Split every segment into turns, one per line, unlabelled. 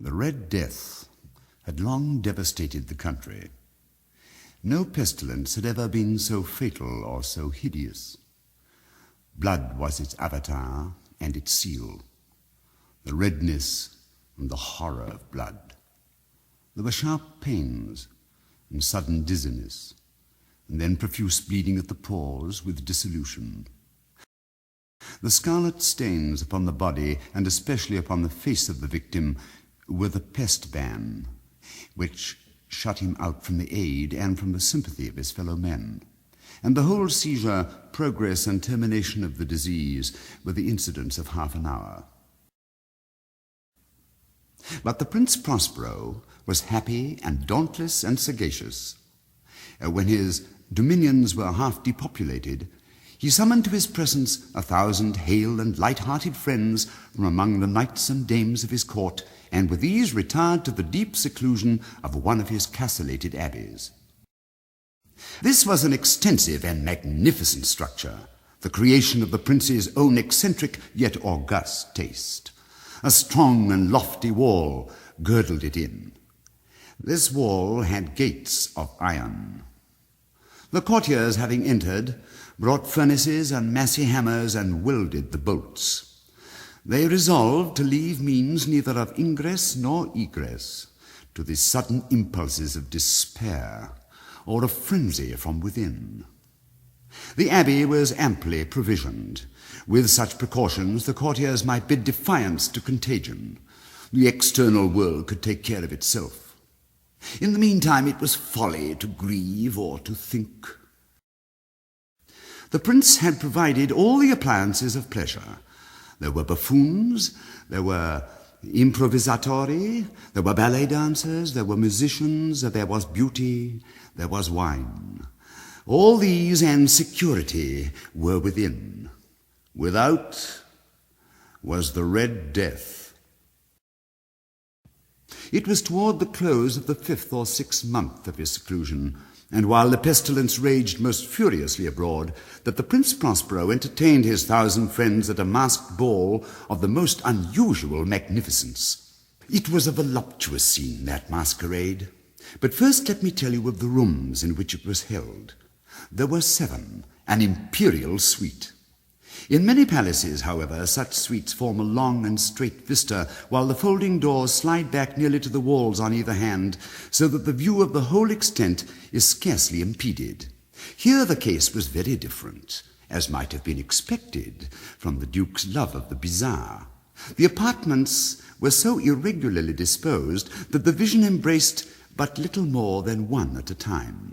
The Red Death had long devastated the country. No pestilence had ever been so fatal or so hideous. Blood was its avatar and its seal, the redness and the horror of blood. There were sharp pains and sudden dizziness, and then profuse bleeding at the pores with dissolution. The scarlet stains upon the body, and especially upon the face of the victim, were the pest ban, which shut him out from the aid and from the sympathy of his fellow men. And the whole seizure, progress, and termination of the disease were the incidents of half an hour. But the Prince Prospero was happy and dauntless and sagacious. When his dominions were half depopulated, he summoned to his presence 1,000 hale and light-hearted friends from among the knights and dames of his court, and with these retired to the deep seclusion of one of his castellated abbeys. This was an extensive and magnificent structure, the creation of the prince's own eccentric yet august taste. A strong and lofty wall girdled it in. This wall had gates of iron. The courtiers, having entered, brought furnaces and massy hammers and welded the bolts. They resolved to leave means neither of ingress nor egress to the sudden impulses of despair or of frenzy from within. The abbey was amply provisioned. With such precautions, the courtiers might bid defiance to contagion. The external world could take care of itself. In the meantime, it was folly to grieve or to think. The prince had provided all the appliances of pleasure. There were buffoons, there were improvisatori, there were ballet dancers, there were musicians, there was beauty, there was wine. All these and security were within. Without was the Red Death. It was toward the close of the 5th or 6th month of his seclusion, and while the pestilence raged most furiously abroad, that the Prince Prospero entertained his 1,000 friends at a masked ball of the most unusual magnificence. It was a voluptuous scene, that masquerade. But first let me tell you of the rooms in which it was held. There were 7, an imperial suite. In many palaces, however, such suites form a long and straight vista, while the folding doors slide back nearly to the walls on either hand, so that the view of the whole extent is scarcely impeded. Here the case was very different, as might have been expected from the Duke's love of the bizarre. The apartments were so irregularly disposed that the vision embraced but little more than one at a time.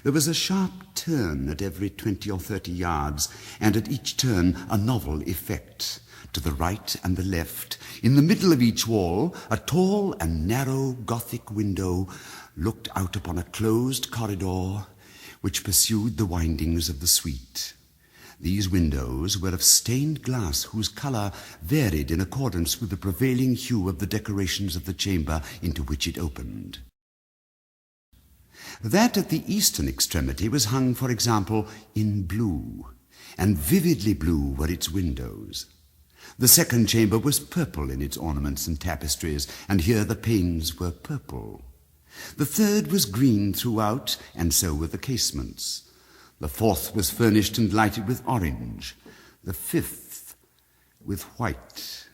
There was a sharp turn at every 20 or 30 yards, and at each turn a novel effect. To the right and the left, in the middle of each wall, a tall and narrow Gothic window looked out upon a closed corridor which pursued the windings of the suite. These windows were of stained glass whose colour varied in accordance with the prevailing hue of the decorations of the chamber into which it opened. That at the eastern extremity was hung, for example, in blue, and vividly blue were its windows. The second chamber was purple in its ornaments and tapestries, and here the panes were purple. The third was green throughout, and so were the casements. The fourth was furnished and lighted with orange, the fifth with white,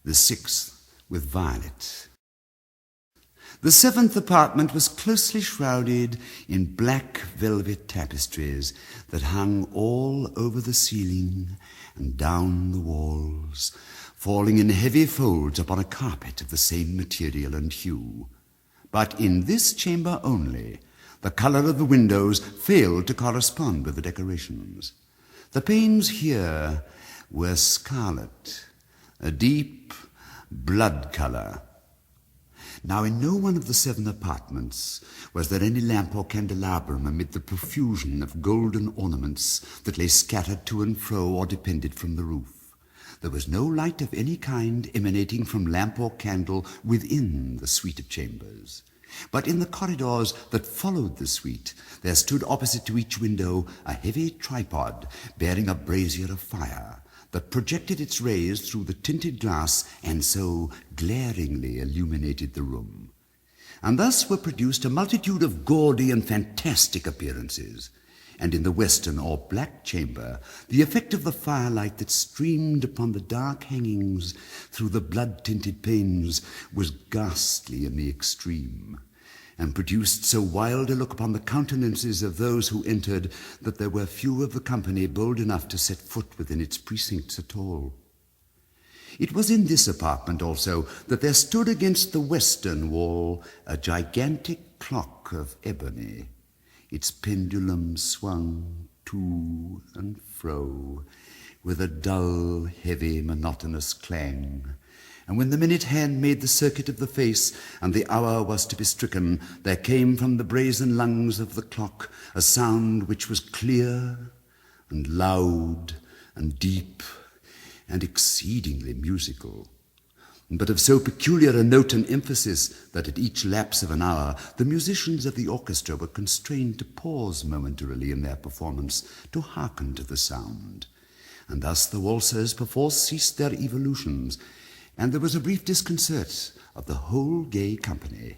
the sixth with violet. The 7th apartment was closely shrouded in black velvet tapestries that hung all over the ceiling and down the walls, falling in heavy folds upon a carpet of the same material and hue. But in this chamber only, the colour of the windows failed to correspond with the decorations. The panes here were scarlet, a deep blood colour. Now in no one of the 7 apartments was there any lamp or candelabrum amid the profusion of golden ornaments that lay scattered to and fro or depended from the roof. There was no light of any kind emanating from lamp or candle within the suite of chambers. But in the corridors that followed the suite, there stood opposite to each window a heavy tripod bearing a brazier of fire, that projected its rays through the tinted glass and so glaringly illuminated the room. And thus were produced a multitude of gaudy and fantastic appearances, and in the western or black chamber the effect of the firelight that streamed upon the dark hangings through the blood-tinted panes was ghastly in the extreme, and produced so wild a look upon the countenances of those who entered that there were few of the company bold enough to set foot within its precincts at all. It was in this apartment also that there stood against the western wall a gigantic clock of ebony. Its pendulum swung to and fro with a dull, heavy, monotonous clang. And when the minute hand made the circuit of the face, and the hour was to be stricken, there came from the brazen lungs of the clock a sound which was clear and loud and deep and exceedingly musical, but of so peculiar a note and emphasis that at each lapse of an hour the musicians of the orchestra were constrained to pause momentarily in their performance to hearken to the sound. And thus the waltzers perforce ceased their evolutions, and there was a brief disconcert of the whole gay company.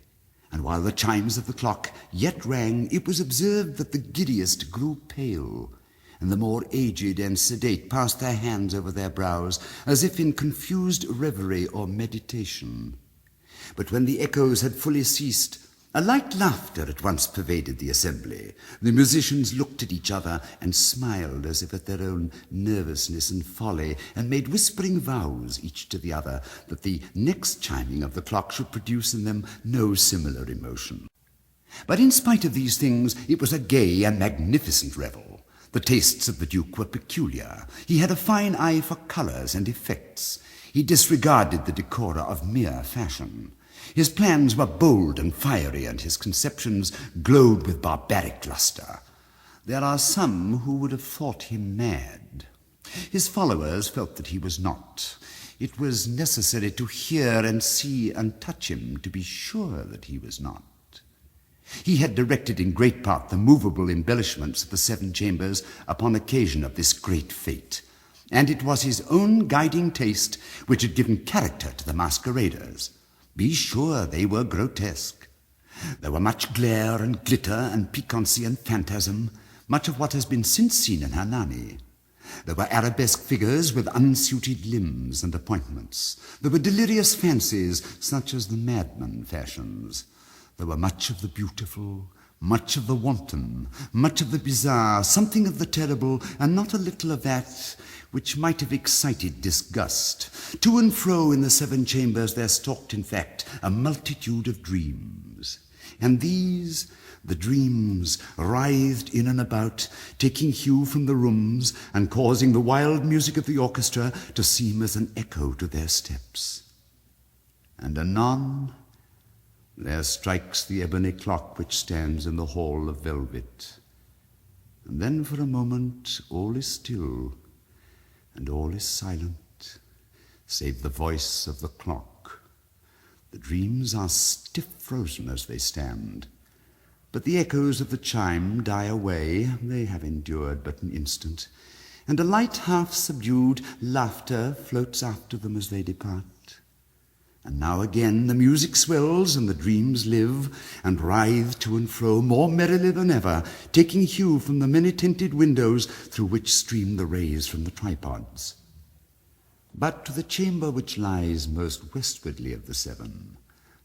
And while the chimes of the clock yet rang, it was observed that the giddiest grew pale, and the more aged and sedate passed their hands over their brows, as if in confused reverie or meditation. But when the echoes had fully ceased, a light laughter at once pervaded the assembly. The musicians looked at each other and smiled as if at their own nervousness and folly, and made whispering vows, each to the other, that the next chiming of the clock should produce in them no similar emotion. But in spite of these things, it was a gay and magnificent revel. The tastes of the Duke were peculiar. He had a fine eye for colours and effects. He disregarded the decora of mere fashion. His plans were bold and fiery, and his conceptions glowed with barbaric lustre. There are some who would have thought him mad. His followers felt that he was not. It was necessary to hear and see and touch him to be sure that he was not. He had directed in great part the movable embellishments of the seven chambers upon occasion of this great fete, and it was his own guiding taste which had given character to the masqueraders. Be sure they were grotesque. There were much glare and glitter and piquancy and phantasm, much of what has been since seen in Hernani. There were arabesque figures with unsuited limbs and appointments. There were delirious fancies such as the madman fashions. There were much of the beautiful, much of the wanton, much of the bizarre, something of the terrible, and not a little of that which might have excited disgust. To and fro in the seven chambers there stalked, in fact, a multitude of dreams. And these, the dreams, writhed in and about, taking hue from the rooms, and causing the wild music of the orchestra to seem as an echo to their steps. And anon there strikes the ebony clock which stands in the hall of velvet. And then for a moment all is still, and all is silent, save the voice of the clock. The dreams are stiff frozen as they stand, but the echoes of the chime die away. They have endured but an instant, and a light half-subdued laughter floats after them as they depart. And now again the music swells, and the dreams live, and writhe to and fro more merrily than ever, taking hue from the many-tinted windows through which stream the rays from the tripods. But to the chamber which lies most westwardly of the seven,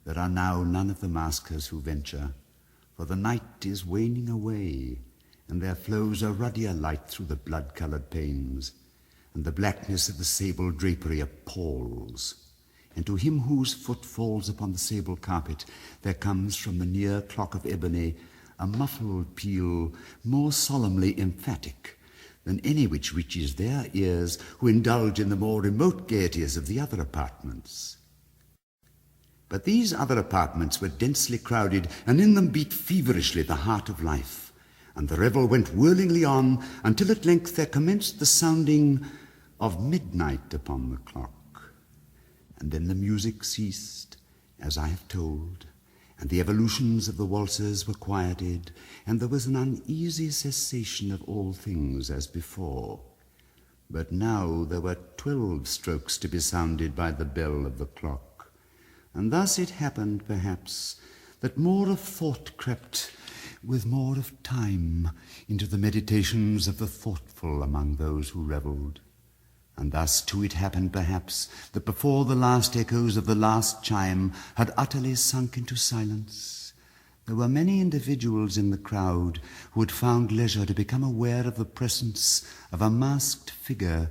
there are now none of the maskers who venture, for the night is waning away, and there flows a ruddier light through the blood-coloured panes, and the blackness of the sable drapery appalls. And to him whose foot falls upon the sable carpet, there comes from the near clock of ebony a muffled peal more solemnly emphatic than any which reaches their ears who indulge in the more remote gaieties of the other apartments. But these other apartments were densely crowded, and in them beat feverishly the heart of life, and the revel went whirlingly on until at length there commenced the sounding of midnight upon the clock. And then the music ceased, as I have told, and the evolutions of the waltzers were quieted, and there was an uneasy cessation of all things as before. But now there were 12 strokes to be sounded by the bell of the clock, and thus it happened, perhaps, that more of thought crept with more of time into the meditations of the thoughtful among those who revelled. And thus, too, it happened, perhaps, that before the last echoes of the last chime had utterly sunk into silence, there were many individuals in the crowd who had found leisure to become aware of the presence of a masked figure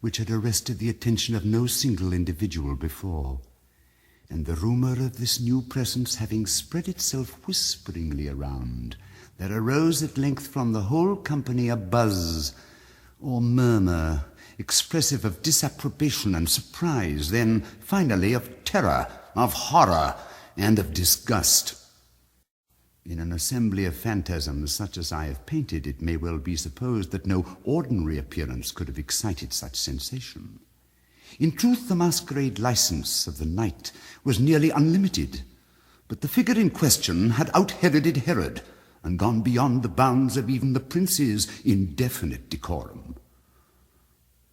which had arrested the attention of no single individual before. And the rumour of this new presence having spread itself whisperingly around, there arose at length from the whole company a buzz or murmur, expressive of disapprobation and surprise, then finally of terror, of horror, and of disgust. In an assembly of phantasms such as I have painted, it may well be supposed that no ordinary appearance could have excited such sensation. In truth, the masquerade license of the night was nearly unlimited, but the figure in question had out-Heroded Herod and gone beyond the bounds of even the prince's indefinite decorum.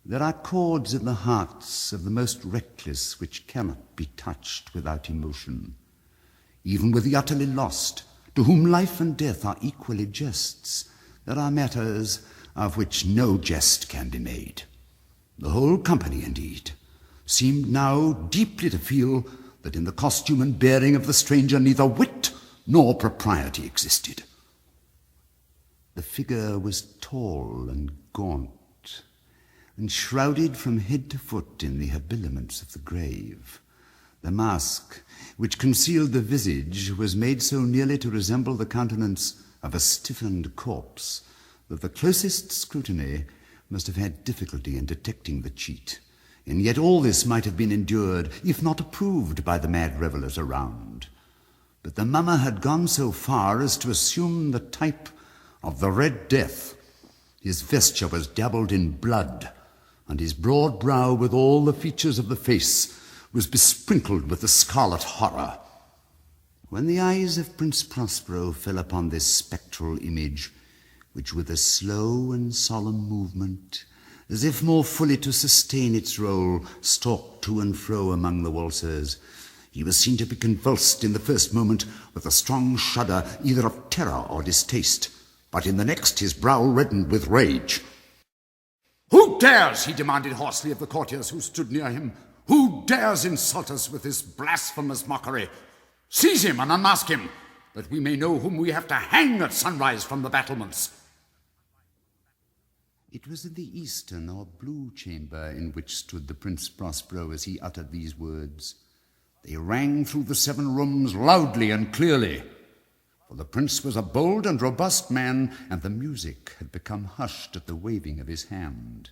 There are chords in the hearts of the most reckless which cannot be touched without emotion. Even with the utterly lost, to whom life and death are equally jests, there are matters of which no jest can be made. The whole company, indeed, seemed now deeply to feel that in the costume and bearing of the stranger neither wit nor propriety existed. The figure was tall and gaunt, and shrouded from head to foot in the habiliments of the grave. The mask, which concealed the visage, was made so nearly to resemble the countenance of a stiffened corpse that the closest scrutiny must have had difficulty in detecting the cheat, and yet all this might have been endured, if not approved, by the mad revellers around. But the mummer had gone so far as to assume the type of the Red Death. His vesture was dabbled in blood, and his broad brow, with all the features of the face, was besprinkled with the scarlet horror. When the eyes of Prince Prospero fell upon this spectral image, which with a slow and solemn movement, as if more fully to sustain its role, stalked to and fro among the waltzers, he was seen to be convulsed in the first moment with a strong shudder either of terror or distaste, but in the next his brow reddened with rage. "Who dares," he demanded hoarsely of the courtiers who stood near him, "who dares insult us with this blasphemous mockery? Seize him and unmask him, that we may know whom we have to hang at sunrise from the battlements." It was in the eastern or blue chamber in which stood the Prince Prospero as he uttered these words. They rang through the 7 rooms loudly and clearly, for the prince was a bold and robust man, and the music had become hushed at the waving of his hand.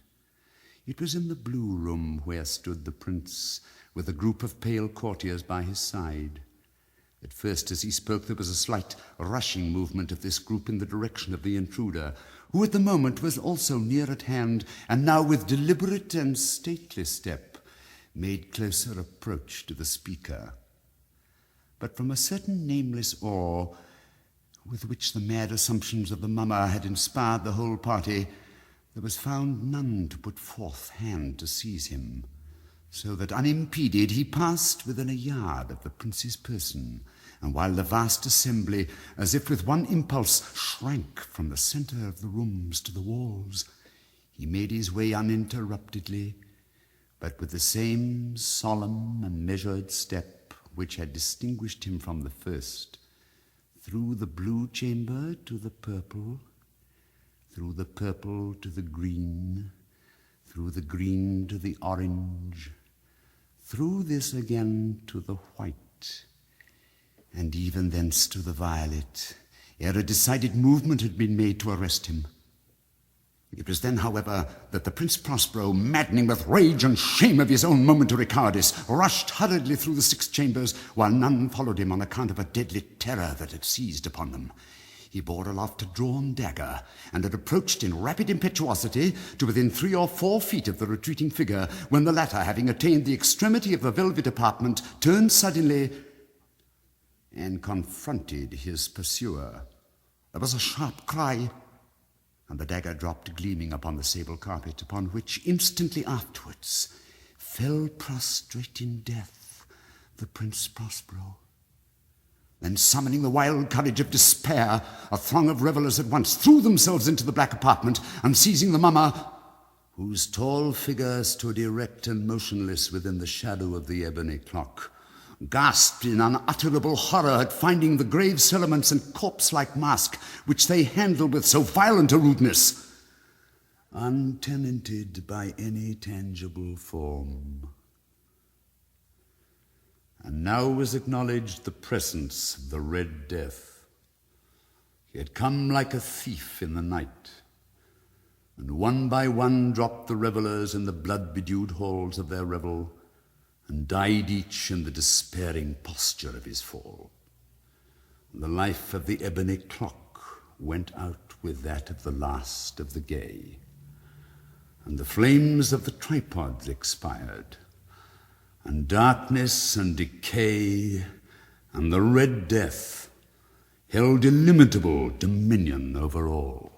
It was in the blue room where stood the prince, with a group of pale courtiers by his side. At first, as he spoke, there was a slight rushing movement of this group in the direction of the intruder, who at the moment was also near at hand, and now with deliberate and stately step made closer approach to the speaker. But from a certain nameless awe with which the mad assumptions of the mummer had inspired the whole party, there was found none to put forth hand to seize him, so that unimpeded he passed within a yard of the prince's person, and while the vast assembly, as if with one impulse, shrank from the centre of the rooms to the walls, he made his way uninterruptedly, but with the same solemn and measured step which had distinguished him from the first, through the blue chamber to the purple, through the purple to the green, through the green to the orange, through this again to the white, and even thence to the violet, ere a decided movement had been made to arrest him. It was then, however, that the Prince Prospero, maddening with rage and shame of his own momentary cowardice, rushed hurriedly through the 6 chambers, while none followed him on account of a deadly terror that had seized upon them. He bore aloft a drawn dagger, and had approached in rapid impetuosity to within 3 or 4 feet of the retreating figure, when the latter, having attained the extremity of the velvet apartment, turned suddenly and confronted his pursuer. There was a sharp cry, and the dagger dropped gleaming upon the sable carpet, upon which instantly afterwards fell prostrate in death the Prince Prospero. Then, summoning the wild courage of despair, a throng of revellers at once threw themselves into the black apartment, and seizing the mummer, whose tall figure stood erect and motionless within the shadow of the ebony clock, gasped in unutterable horror at finding the grave cerements and corpse-like mask which they handled with so violent a rudeness, untenanted by any tangible form. And now was acknowledged the presence of the Red Death. He had come like a thief in the night, and one by one dropped the revellers in the blood-bedewed halls of their revel, and died each in the despairing posture of his fall. The life of the ebony clock went out with that of the last of the gay, and the flames of the tripods expired, and darkness and decay and the Red Death held illimitable dominion over all.